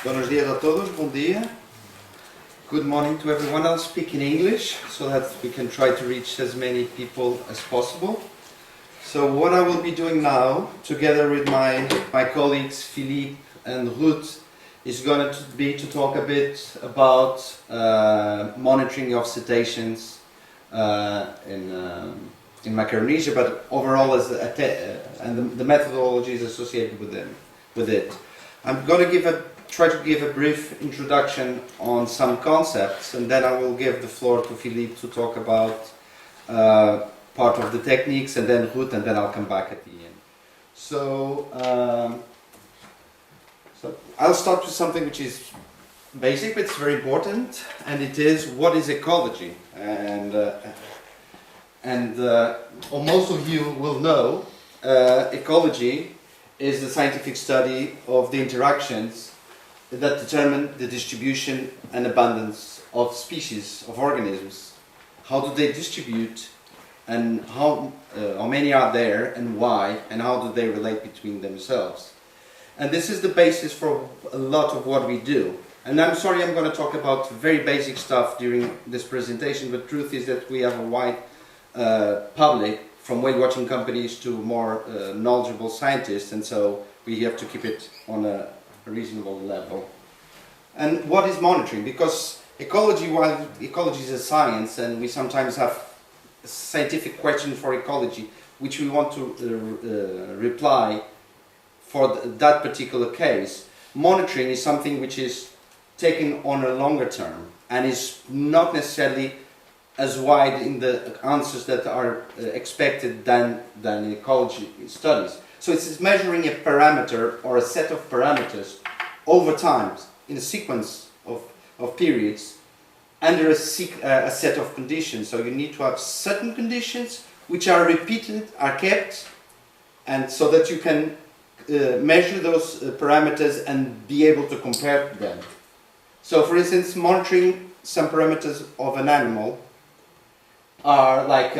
Buenos dias a todos, bom dia. Good morning to everyone. I'll speak in English so that we can try to reach as many people as possible. So what I will be doing now, together with my colleagues Philippe and Ruth, is going to be to talk a bit about monitoring of cetaceans in Macaronésica, but overall as and the methodologies associated with it. I'm going to try to give a brief introduction on some concepts, and then I will give the floor to Philippe to talk about part of the techniques, and then Ruth, and then I'll come back at the end. So I'll start with something which is basic, but it's very important, and it is, what is ecology? And most of you will know ecology is the scientific study of the interactions that determine the distribution and abundance of species, of organisms. How do they distribute, and how many are there, and why, and how do they relate between themselves? And this is the basis for a lot of what we do. And I'm sorry, I'm going to talk about very basic stuff during this presentation, but the truth is that we have a wide public, from whale-watching companies to more knowledgeable scientists, and so we have to keep it on a reasonable level. And what is monitoring? Because ecology, while ecology is a science, and we sometimes have a scientific question for ecology, which we want to reply for that particular case, monitoring is something which is taken on a longer term and is not necessarily as wide in the answers that are expected than in ecology studies. So it's measuring a parameter or a set of parameters over time in a sequence of periods under a set of conditions. So you need to have certain conditions which are repeated, are kept, and so that you can measure those parameters and be able to compare them. So for instance, monitoring some parameters of an animal are like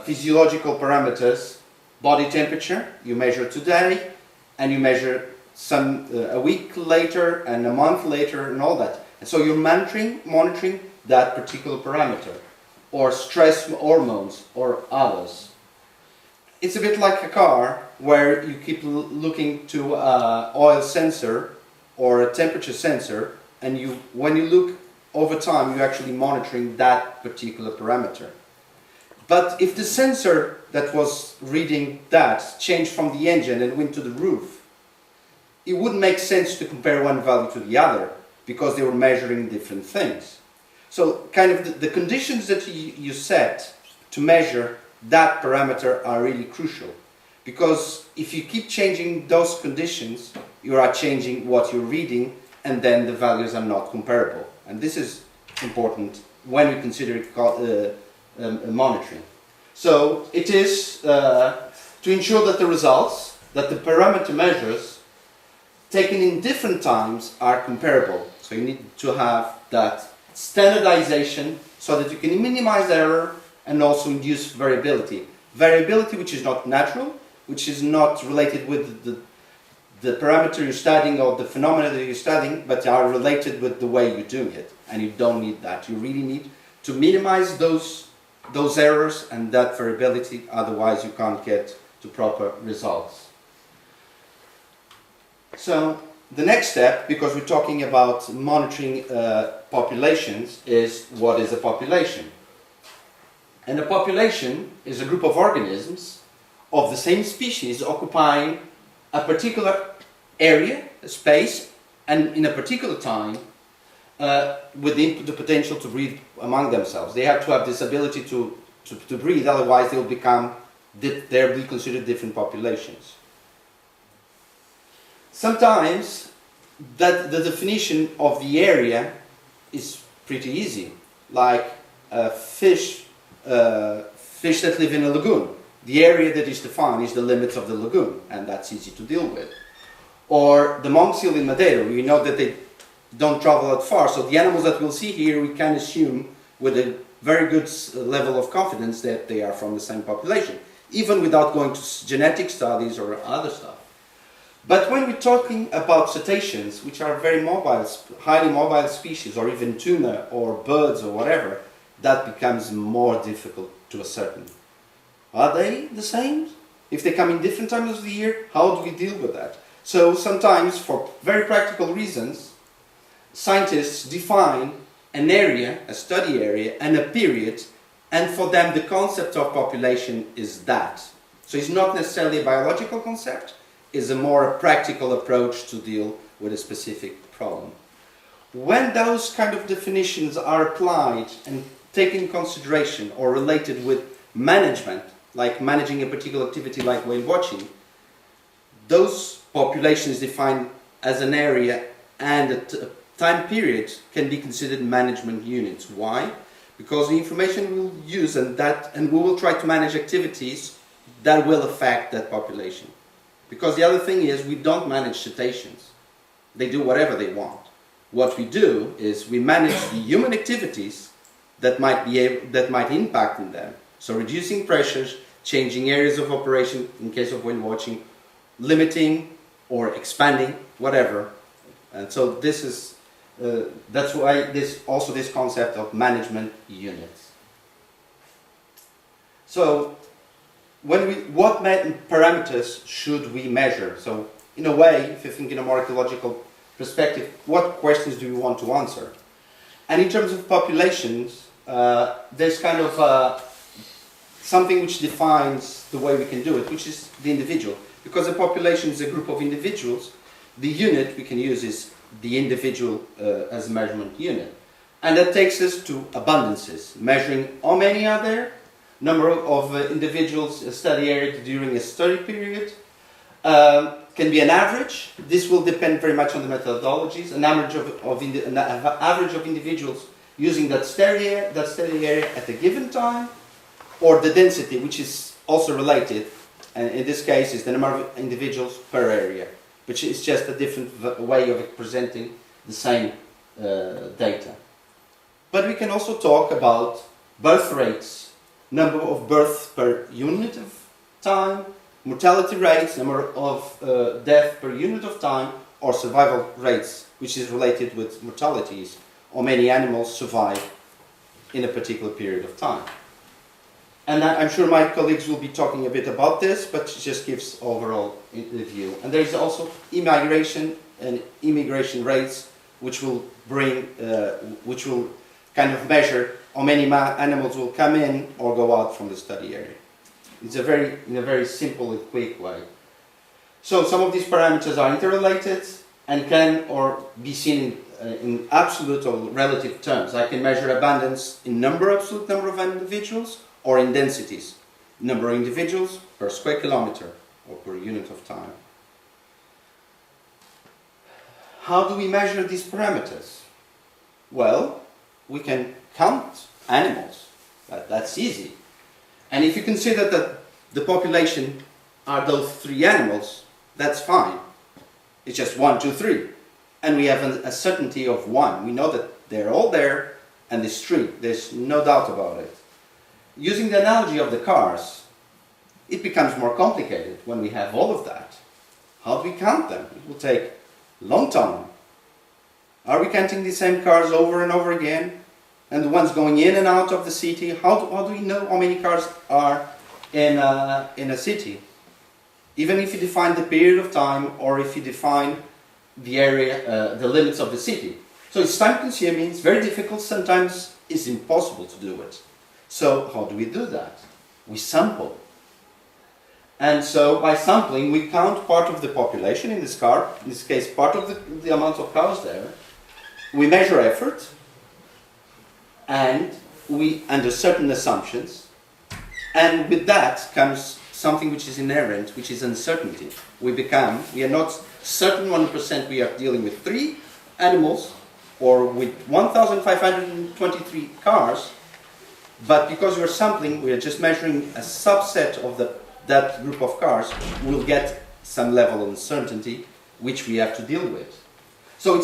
physiological parameters. Body temperature, you measure today, and you measure a week later and a month later and all that. And so you're monitoring that particular parameter, or stress hormones or others. It's a bit like a car where you keep looking to an oil sensor or a temperature sensor, and when you look over time, you're actually monitoring that particular parameter. But if the sensor that was reading that changed from the engine and went to the roof, it wouldn't make sense to compare one value to the other, because they were measuring different things. So kind of the conditions that you set to measure that parameter are really crucial, because if you keep changing those conditions, you are changing what you're reading, and then the values are not comparable. And this is important when we consider monitoring. So it is to ensure that the results, that the parameter measures taken in different times are comparable. So you need to have that standardization so that you can minimize error and also induce variability. Variability which is not natural, which is not related with the parameter you're studying or the phenomena that you're studying, but are related with the way you're doing it. And you don't need that. You really need to minimize those errors and that variability, otherwise you can't get to proper results. So the next step, because we're talking about monitoring populations, is what is a population? And a population is a group of organisms of the same species occupying a particular area, a space, and in a particular time, with the potential to breed among themselves. They have to have this ability to breed, otherwise they'll be considered different populations. Sometimes the definition of the area is pretty easy, like fish that live in a lagoon. The area that is defined is the limits of the lagoon, and that's easy to deal with. Or the monk seal in Madeira, we know that they don't travel that far, so the animals that we'll see here, we can assume with a very good level of confidence that they are from the same population, even without going to genetic studies or other stuff. But when we're talking about cetaceans, which are very mobile, highly mobile species, or even tuna or birds or whatever, that becomes more difficult to ascertain. Are they the same? If they come in different times of the year, how do we deal with that? So sometimes, for very practical reasons, scientists define an area, a study area, and a period, and for them the concept of population is that. So it's not necessarily a biological concept, it's a more practical approach to deal with a specific problem. When those kind of definitions are applied and taken in consideration or related with management, like managing a particular activity like whale watching, those populations defined as an area and a time period can be considered management units. Why? Because the information we'll use and we will try to manage activities that will affect that population. Because the other thing is, we don't manage cetaceans. They do whatever they want. What we do is we manage the human activities that might impact in them. So reducing pressures, changing areas of operation in case of whale watching, limiting or expanding, whatever. And so this is that's why this concept of management units. So what parameters should we measure? So in a way, if you think in a more ecological perspective, what questions do we want to answer? And in terms of populations, there's kind of something which defines the way we can do it, which is the individual. Because a population is a group of individuals, the unit we can use is the individual as a measurement unit. And that takes us to abundances, measuring how many are there, number of individuals, a study area during a study period. Can be an average. This will depend very much on the methodologies. An average of individuals using that study area at a given time, or the density, which is also related, and in this case is the number of individuals per area, which is just a different way of presenting the same data. But we can also talk about birth rates, number of births per unit of time, mortality rates, number of death per unit of time, or survival rates, which is related with mortalities, or many animals survive in a particular period of time. And I'm sure my colleagues will be talking a bit about this, but it just gives overall the view. And there is also immigration and immigration rates, which will kind of measure how many animals will come in or go out from the study area. It's in a very simple and quick way. So some of these parameters are interrelated and can or be seen in absolute or relative terms. I can measure abundance in absolute number of individuals, or in densities, number of individuals per square kilometer or per unit of time. How do we measure these parameters? Well, we can count animals. That's easy. And if you consider that the population are those 3 animals, that's fine. It's just 1, 2, 3. And we have a certainty of 1. We know that they're all there and there's 3. There's no doubt about it. Using the analogy of the cars, it becomes more complicated when we have all of that. How do we count them? It will take a long time. Are we counting the same cars over and over again? And the ones going in and out of the city? How do we know how many cars are in a city? Even if you define the period of time, or if you define the area, the limits of the city. So it's time consuming, it's very difficult, sometimes it's impossible to do it. So how do we do that? We sample. And so by sampling, we count part of the population in this case part of the amount of cows there. We measure effort, and we, under certain assumptions, and with that comes something which is inherent, which is uncertainty. We are not certain 100% we are dealing with 3 animals, or with 1,523 cars, but because we're sampling, we are just measuring a subset of that group of cars, we'll get some level of uncertainty which we have to deal with. So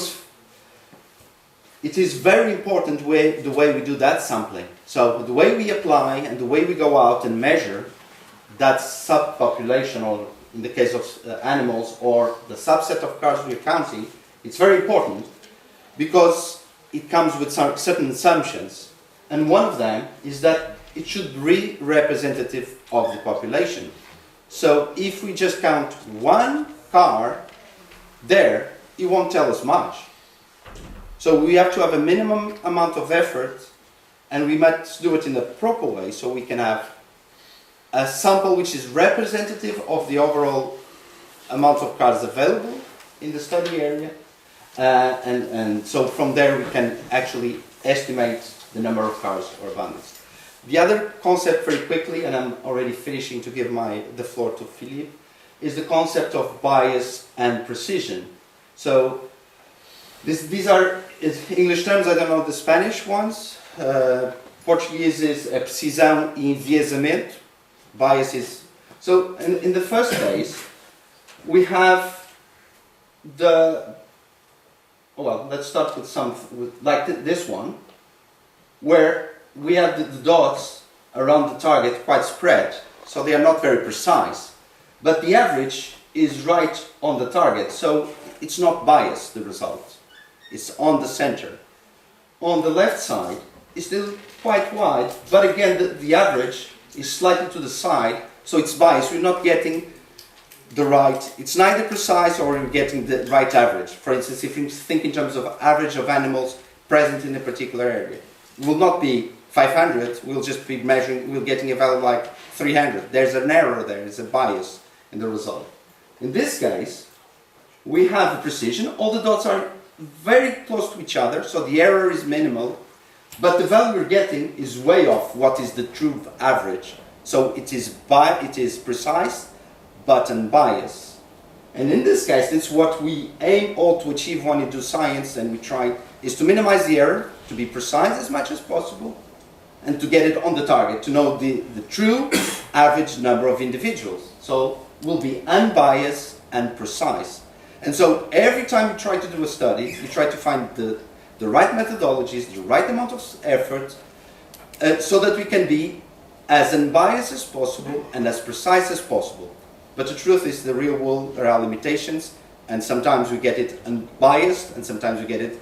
it is very important the way we do that sampling. So the way we apply and the way we go out and measure that subpopulation or in the case of animals, or the subset of cars we're counting, it's very important because it comes with some certain assumptions. And one of them is that it should be representative of the population. So if we just count one car there, it won't tell us much. So we have to have a minimum amount of effort, and we must do it in a proper way so we can have a sample which is representative of the overall amount of cars available in the study area. And so from there we can actually estimate the number of cars or abundance. The other concept, very quickly, and I'm already finishing to give the floor to Philippe, is the concept of bias and precision. So these are English terms, I don't know the Spanish ones. Portuguese is precisão e enviesamento. Bias is... So in the first case, we have well, let's start with like this one, where we have the dots around the target quite spread, so they are not very precise. But the average is right on the target, so it's not biased, the result. It's on the center. On the left side, it's still quite wide, but again, the average is slightly to the side, so it's biased. We're not getting the right, it's neither precise or you're getting the right average. For instance, if you think in terms of average of animals present in a particular area, it will not be 500, we'll just be measuring, we're getting a value like 300. There's an error there, there's a bias in the result. In this case, we have the precision, all the dots are very close to each other, so the error is minimal, but the value we're getting is way off what is the true average. So it is precise, but unbiased. And in this case, it's what we aim all to achieve when we do science, and we try is to minimize the error, to be precise as much as possible, and to get it on the target, to know the true average number of individuals. So we'll be unbiased and precise. And so every time you try to do a study, you try to find the right methodologies, the right amount of effort, so that we can be as unbiased as possible and as precise as possible. But the truth is, the real world, there are limitations, and sometimes we get it unbiased, and sometimes we get it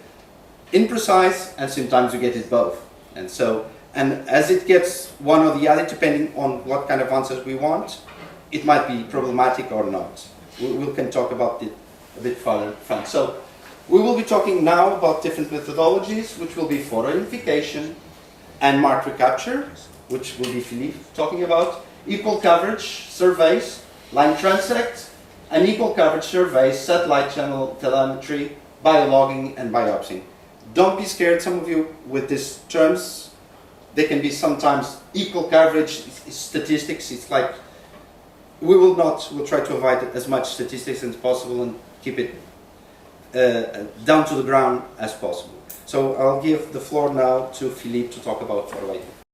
imprecise, and sometimes we get it both. And as it gets one or the other, depending on what kind of answers we want, it might be problematic or not. We can talk about it a bit further in front. So we will be talking now about different methodologies, which will be photo identification and mark recapture, which will be Philippe talking about, equal coverage surveys, line transect, and equal coverage surveys, satellite channel telemetry, biologging, and biopsying. Don't be scared, some of you, with these terms. They can be sometimes equal coverage statistics. It's like we'll try to avoid as much statistics as possible and keep it down to the ground as possible. So I'll give the floor now to Philippe to talk about photo ID.